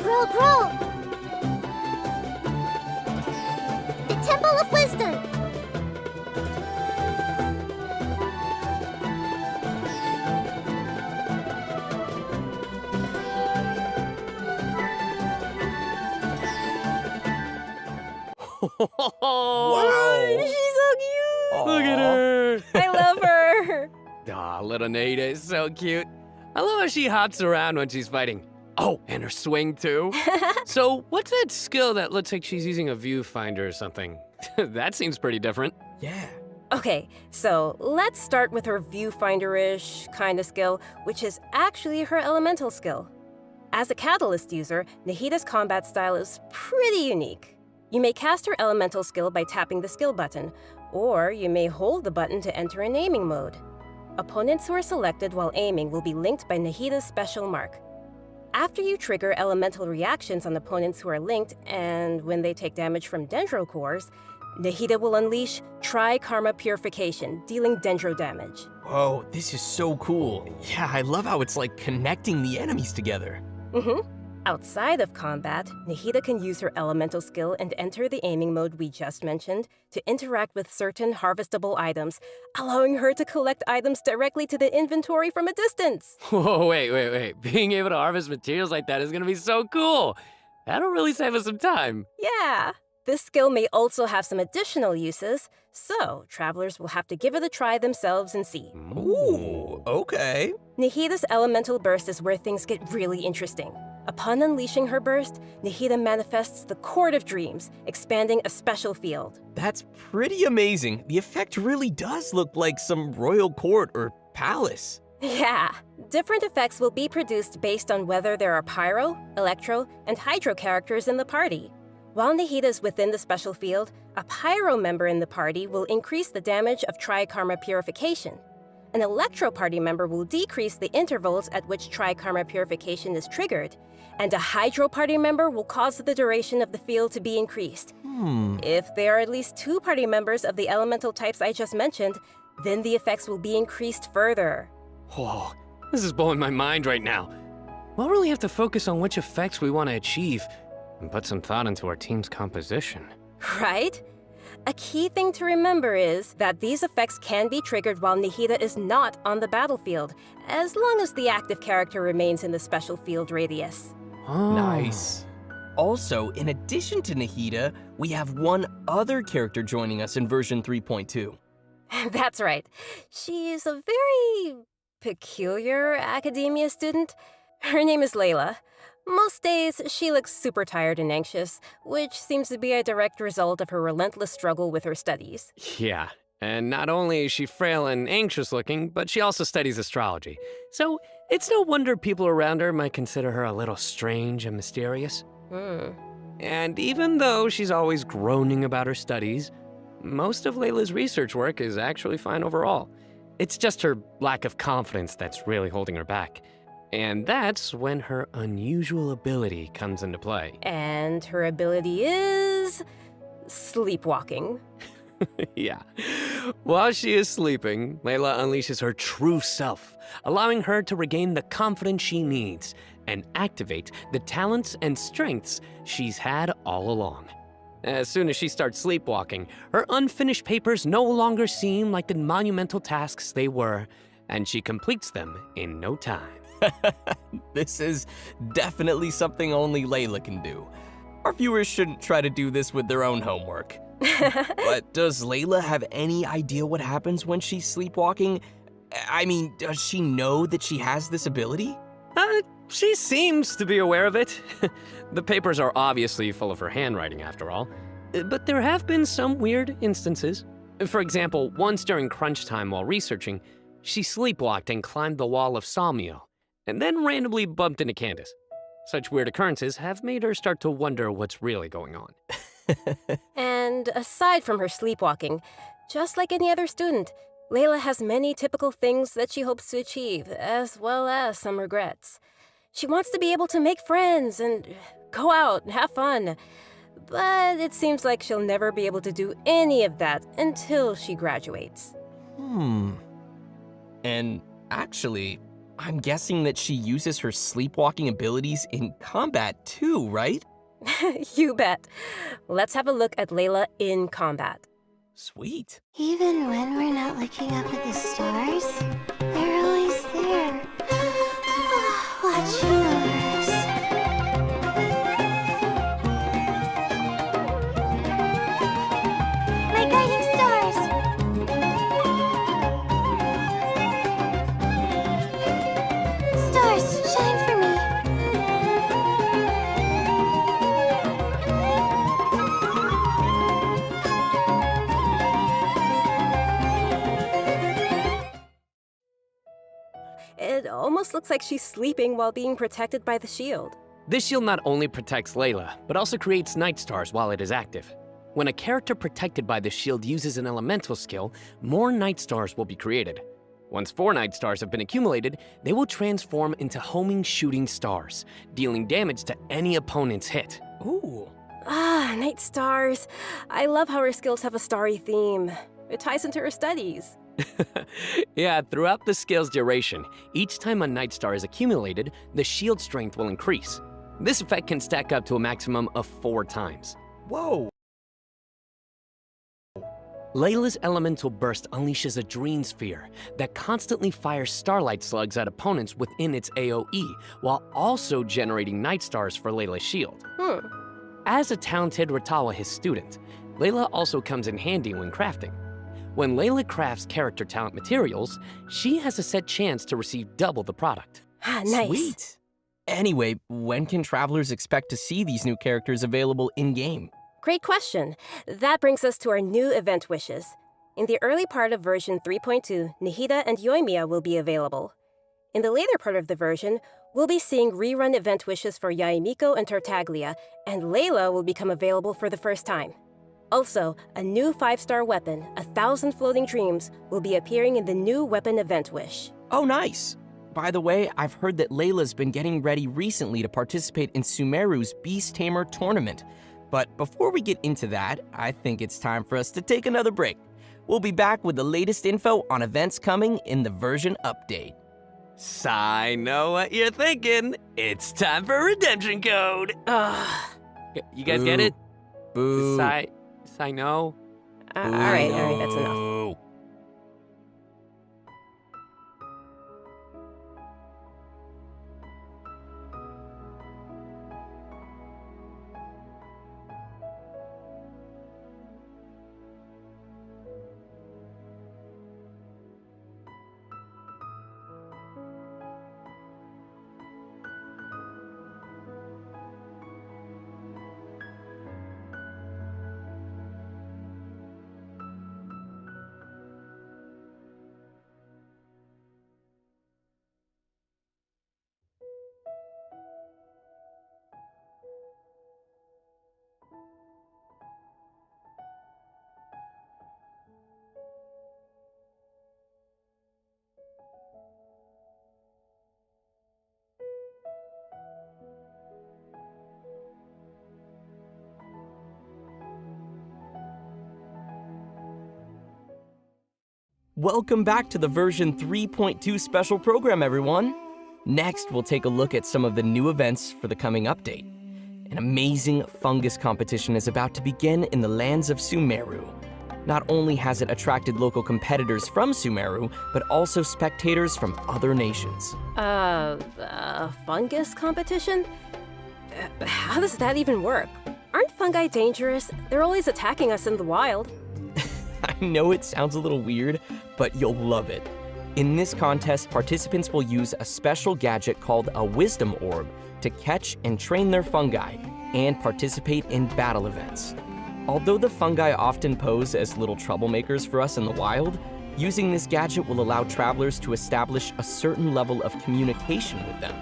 Grow! The Temple of Wisdom! Wow! She's so cute! Look at her! I love her! Aw, little Nada is so cute. I love how she hops around when she's fighting. Oh, and her swing too. So, what's that skill that looks like she's using a viewfinder or something? That seems pretty different. Yeah. Okay, so let's start with her viewfinder-ish kind of skill, which is actually her elemental skill. As a Catalyst user, Nahida's combat style is pretty unique. You may cast her elemental skill by tapping the skill button, or you may hold the button to enter an aiming mode. Opponents who are selected while aiming will be linked by Nahida's special mark. After you trigger elemental reactions on opponents who are linked, and when they take damage from Dendro cores, Nahida will unleash Tri-Karma Purification, dealing Dendro damage. Whoa, this is so cool. Yeah, I love how it's like connecting the enemies together. Outside of combat, Nahida can use her elemental skill and enter the aiming mode we just mentioned to interact with certain harvestable items, allowing her to collect items directly to the inventory from a distance. Whoa, wait. Being able to harvest materials like that is gonna be so cool. That'll really save us some time. Yeah. This skill may also have some additional uses, so travelers will have to give it a try themselves and see. Ooh, okay. Nahida's elemental burst is where things get really interesting. Upon unleashing her burst, Nahida manifests the Court of Dreams, expanding a special field. That's pretty amazing. The effect really does look like some royal court or palace. Yeah, different effects will be produced based on whether there are Pyro, Electro, and Hydro characters in the party. While Nahida is within the special field, a Pyro member in the party will increase the damage of Tri-Karma Purification. An Electro party member will decrease the intervals at which Tri-Karma Purification is triggered, and a Hydro party member will cause the duration of the field to be increased. If there are at least 2 party members of the elemental types I just mentioned, then the effects will be increased further. Whoa, this is blowing my mind right now. We'll really have to focus on which effects we want to achieve and put some thought into our team's composition. Right? A key thing to remember is that these effects can be triggered while Nahida is not on the battlefield, as long as the active character remains in the special field radius. Oh. Nice. Also, in addition to Nahida, we have one other character joining us in version 3.2. That's right. She's a very peculiar academia student. Her name is Layla. Most days, she looks super tired and anxious, which seems to be a direct result of her relentless struggle with her studies. Yeah, and not only is she frail and anxious looking, but she also studies astrology. So it's no wonder people around her might consider her a little strange and mysterious. And even though she's always groaning about her studies, most of Layla's research work is actually fine overall. It's just her lack of confidence that's really holding her back. And that's when her unusual ability comes into play. And her ability is sleepwalking. Yeah. While she is sleeping, Layla unleashes her true self, allowing her to regain the confidence she needs and activate the talents and strengths she's had all along. As soon as she starts sleepwalking, her unfinished papers no longer seem like the monumental tasks they were, and she completes them in no time. This is definitely something only Layla can do. Our viewers shouldn't try to do this with their own homework. But does Layla have any idea what happens when she's sleepwalking? I mean, does she know that she has this ability? She seems to be aware of it. The papers are obviously full of her handwriting, after all. But there have been some weird instances. For example, once during crunch time while researching, she sleepwalked and climbed the wall of Salmio, and then randomly bumped into Candace. Such weird occurrences have made her start to wonder what's really going on. And aside from her sleepwalking, just like any other student, Layla has many typical things that she hopes to achieve, as well as some regrets. She wants to be able to make friends and go out and have fun, but it seems like she'll never be able to do any of that until she graduates. And actually, I'm guessing that she uses her sleepwalking abilities in combat too, right? You bet. Let's have a look at Layla in combat. Sweet. Even when we're not looking up at the stars, they're always there. Watching over us. My guiding stars! Stars, shine for me. It almost looks like she's sleeping while being protected by the shield. This shield not only protects Layla, but also creates night stars while it is active. When a character protected by the shield uses an elemental skill, more night stars will be created. Once 4 night stars have been accumulated, they will transform into homing shooting stars, dealing damage to any opponent's hit. Ooh. Ah, night stars. I love how her skills have a starry theme. It ties into her studies. Yeah, throughout the skill's duration, each time a night star is accumulated, the shield strength will increase. This effect can stack up to a maximum of 4 times. Whoa. Layla's elemental burst unleashes a dream sphere that constantly fires starlight slugs at opponents within its AoE, while also generating night stars for Layla's shield. As a talented Ratawa student, Layla also comes in handy when crafting. When Layla crafts character talent materials, she has a set chance to receive double the product. Ah, nice. Sweet. Anyway, when can travelers expect to see these new characters available in-game? Great question. That brings us to our new event wishes. In the early part of version 3.2, Nahida and Yoimiya will be available. In the later part of the version, we'll be seeing rerun event wishes for Yaemiko and Tartaglia, and Layla will become available for the first time. Also, a new 5-star weapon, 1,000 Floating Dreams, will be appearing in the new weapon event wish. Oh, nice. By the way, I've heard that Layla's been getting ready recently to participate in Sumeru's Beast Tamer tournament. But before we get into that, I think it's time for us to take another break. We'll be back with the latest info on events coming in the version update. I know what you're thinking. It's time for redemption code. Ugh. You guys get it? Boo. I know. All right, that's enough. Boo. Welcome back to the version 3.2 special program, everyone. Next, we'll take a look at some of the new events for the coming update. An amazing fungus competition is about to begin in the lands of Sumeru. Not only has it attracted local competitors from Sumeru, but also spectators from other nations. Fungus competition? How does that even work? Aren't fungi dangerous? They're always attacking us in the wild. I know it sounds a little weird, but you'll love it. In this contest, participants will use a special gadget called a Wisdom Orb to catch and train their fungi and participate in battle events. Although the fungi often pose as little troublemakers for us in the wild, using this gadget will allow travelers to establish a certain level of communication with them.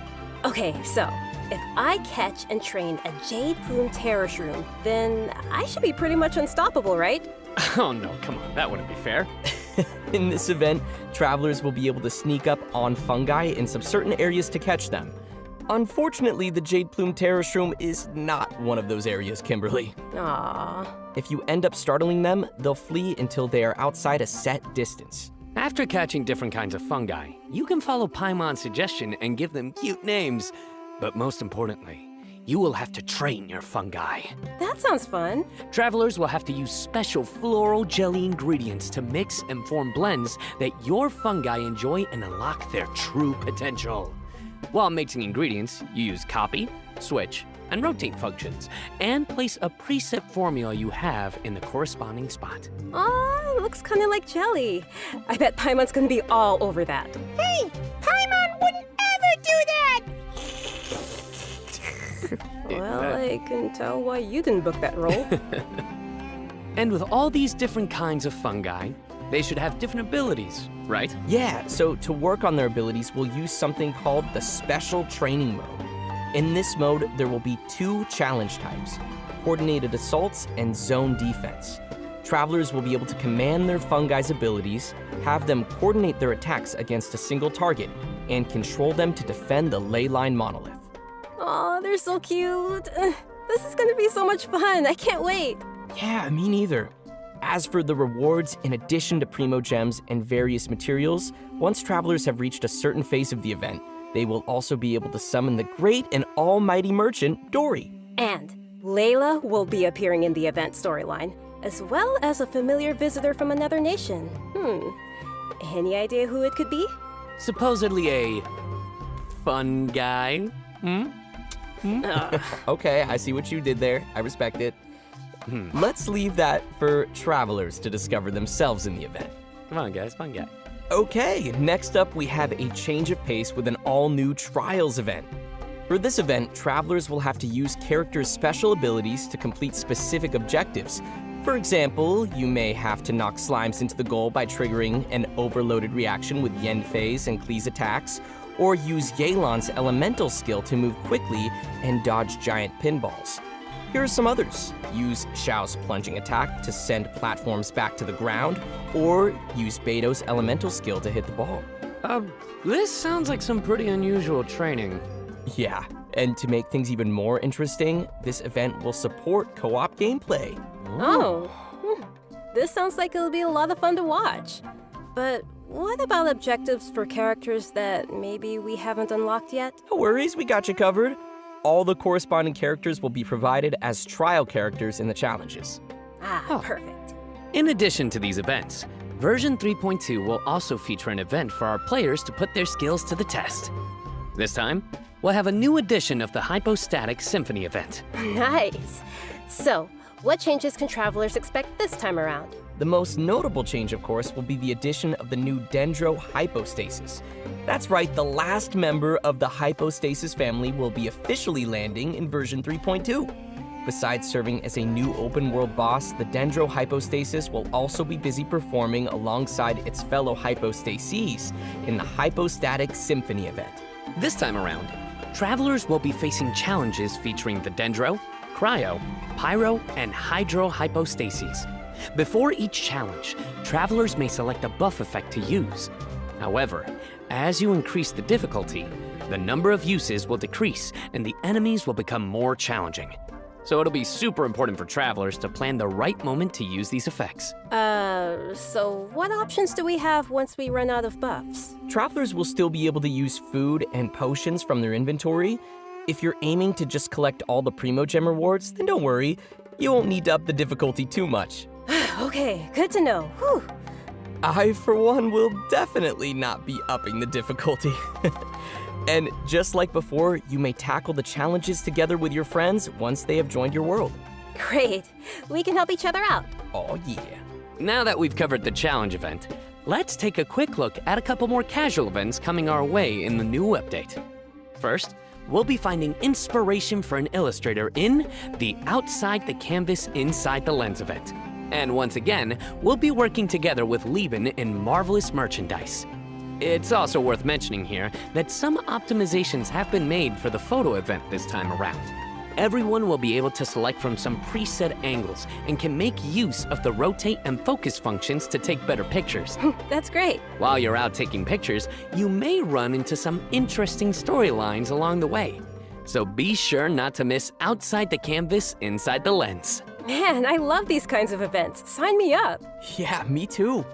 Okay, so if I catch and train a Jade Plume Terror Shroom, then I should be pretty much unstoppable, right? Oh no, come on, that wouldn't be fair. In this event, travelers will be able to sneak up on fungi in some certain areas to catch them. Unfortunately, the Jade Plume Terror Shroom is not one of those areas, Kimberly. Aww. If you end up startling them, they'll flee until they are outside a set distance. After catching different kinds of fungi, you can follow Paimon's suggestion and give them cute names. But most importantly, you will have to train your fungi. That sounds fun. Travelers will have to use special floral jelly ingredients to mix and form blends that your fungi enjoy and unlock their true potential. While mixing ingredients, you use copy, switch, and rotate functions, and place a preset formula you have in the corresponding spot. Aw, looks kind of like jelly. I bet Paimon's gonna be all over that. Hey, Paimon wouldn't ever do that! Well, I can tell why you didn't book that role. And with all these different kinds of fungi, they should have different abilities, right? Yeah, so to work on their abilities, we'll use something called the Special Training Mode. In this mode, there will be 2 challenge types, Coordinated Assaults and Zone Defense. Travelers will be able to command their fungi's abilities, have them coordinate their attacks against a single target, and control them to defend the ley line monolith. Aw, they're so cute. This is gonna be so much fun. I can't wait. Yeah, me neither. As for the rewards, in addition to Primo Gems and various materials, once travelers have reached a certain phase of the event, they will also be able to summon the great and almighty merchant, Dory. And Layla will be appearing in the event storyline, as well as a familiar visitor from another nation. Any idea who it could be? Supposedly a fun guy. Okay, I see what you did there. I respect it. Let's leave that for travelers to discover themselves in the event. Come on, guys, fun guy. Okay, next up we have a change of pace with an all-new Trials event. For this event, travelers will have to use characters' special abilities to complete specific objectives. For example, you may have to knock slimes into the goal by triggering an overloaded reaction with Yenfei's and Klee's attacks, or use Yelan's elemental skill to move quickly and dodge giant pinballs. Here are some others. Use Xiao's plunging attack to send platforms back to the ground, or use Beto's elemental skill to hit the ball. This sounds like some pretty unusual training. Yeah, and to make things even more interesting, this event will support co-op gameplay. This sounds like it'll be a lot of fun to watch. But what about objectives for characters that maybe we haven't unlocked yet? No worries, we got you covered. All the corresponding characters will be provided as trial characters in the challenges. Perfect. In addition to these events, version 3.2 will also feature an event for our players to put their skills to the test. This time, we'll have a new edition of the Hypostatic Symphony event. Nice. So, what changes can travelers expect this time around? The most notable change, of course, will be the addition of the new Dendro Hypostasis. That's right, the last member of the Hypostasis family will be officially landing in version 3.2. Besides serving as a new open-world boss, the Dendro Hypostasis will also be busy performing alongside its fellow Hypostases in the Hypostatic Symphony event. This time around, travelers will be facing challenges featuring the Dendro, Cryo, Pyro, and Hydro Hypostases. Before each challenge, travelers may select a buff effect to use. However, as you increase the difficulty, the number of uses will decrease and the enemies will become more challenging. So it'll be super important for travelers to plan the right moment to use these effects. So what options do we have once we run out of buffs? Travelers will still be able to use food and potions from their inventory. If you're aiming to just collect all the Primo Gem rewards, then don't worry, you won't need to up the difficulty too much. Okay, good to know. Whew. I, for one, will definitely not be upping the difficulty. And just like before, you may tackle the challenges together with your friends once they have joined your world. Great. We can help each other out. Oh yeah. Now that we've covered the challenge event, let's take a quick look at a couple more casual events coming our way in the new update. First, we'll be finding inspiration for an illustrator in the Outside the Canvas Inside the Lens event. And once again, we'll be working together with Lieben in Marvelous Merchandise. It's also worth mentioning here that some optimizations have been made for the photo event this time around. Everyone will be able to select from some preset angles and can make use of the rotate and focus functions to take better pictures. That's great. While you're out taking pictures, you may run into some interesting storylines along the way. So be sure not to miss Outside the Canvas Inside the Lens. Man, I love these kinds of events. Sign me up. Yeah, me too.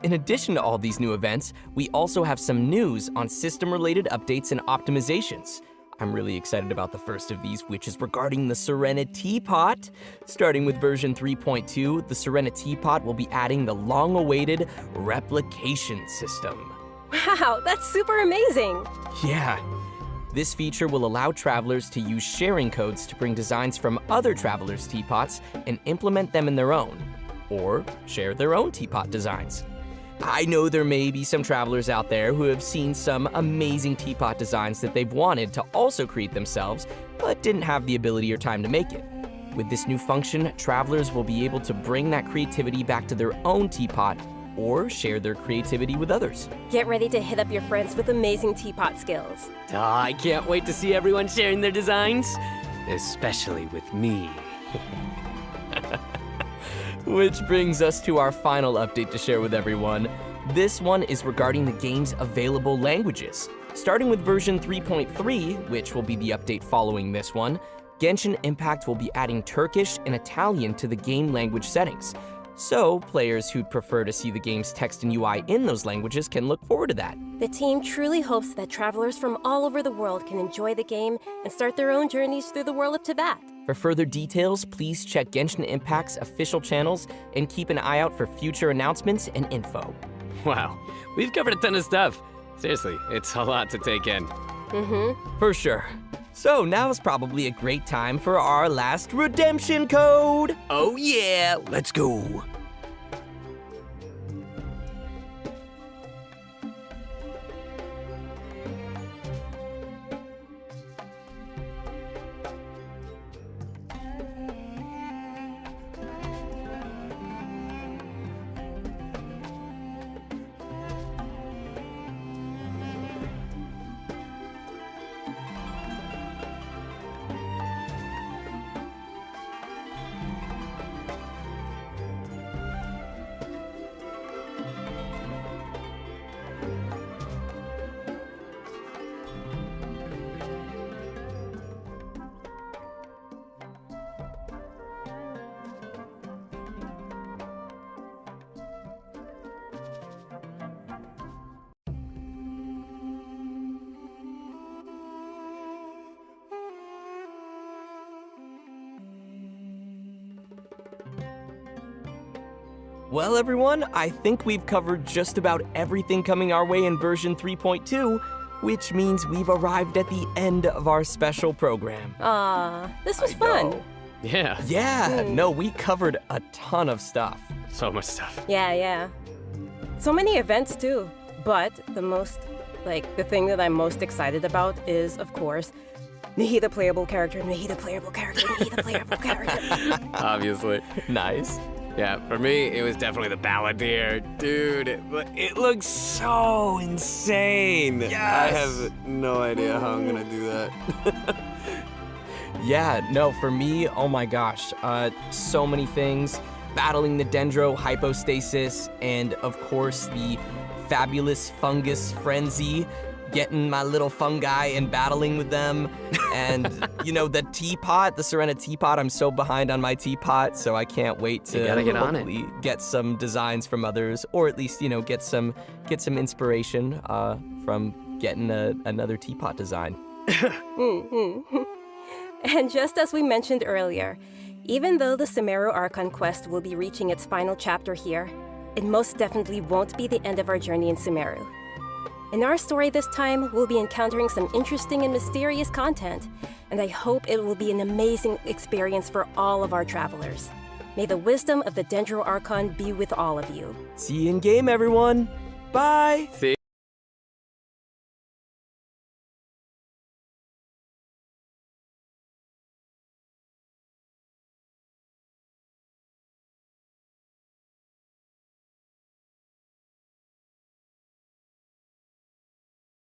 In addition to all these new events, we also have some news on system-related updates and optimizations. I'm really excited about the first of these, which is regarding the Serena Teapot. Starting with version 3.2, the Serena Teapot will be adding the long-awaited replication system. Wow, that's super amazing! Yeah. This feature will allow travelers to use sharing codes to bring designs from other travelers' teapots and implement them in their own, or share their own teapot designs. I know there may be some travelers out there who have seen some amazing teapot designs that they've wanted to also create themselves, but didn't have the ability or time to make it. With this new function, travelers will be able to bring that creativity back to their own teapot or share their creativity with others. Get ready to hit up your friends with amazing teapot skills. Oh, I can't wait to see everyone sharing their designs, especially with me. Which brings us to our final update to share with everyone. This one is regarding the game's available languages. Starting with version 3.3, which will be the update following this one, Genshin Impact will be adding Turkish and Italian to the game language settings. So, players who'd prefer to see the game's text and UI in those languages can look forward to that. The team truly hopes that travelers from all over the world can enjoy the game and start their own journeys through the world of Teyvat. For further details, please check Genshin Impact's official channels and keep an eye out for future announcements and info. Wow, we've covered a ton of stuff. Seriously, it's a lot to take in. For sure. So now is probably a great time for our last redemption code. Oh yeah, let's go. Well, everyone, I think we've covered just about everything coming our way in version 3.2, which means we've arrived at the end of our special program. This was fun. know. Yeah, Yeah, no, we covered a ton of stuff. so much stuff. Yeah. So many events too. But the thing that I'm most excited about is, of course, Nahi the playable character, Nahi the playable character, Nahi the playable character. Obviously. Nice. Yeah, for me, it was definitely the Balladeer. Dude, it looks so insane. Yes! I have no idea how I'm gonna do that. Yeah, no, for me, oh my gosh, so many things. Battling the Dendro Hypostasis, and of course the fabulous Fungus Frenzy, getting my little fungi and battling with them. And, the teapot, the Serena Teapot, I'm so behind on my teapot, so I can't wait to You gotta get on it. hopefully get some designs from others, or at least, get some inspiration from getting another teapot design. And just as we mentioned earlier, even though the Sumeru Archon quest will be reaching its final chapter here, it most definitely won't be the end of our journey in Sumeru. In our story this time, we'll be encountering some interesting and mysterious content, and I hope it will be an amazing experience for all of our travelers. May the wisdom of the Dendro Archon be with all of you. See you in game, everyone. Bye. See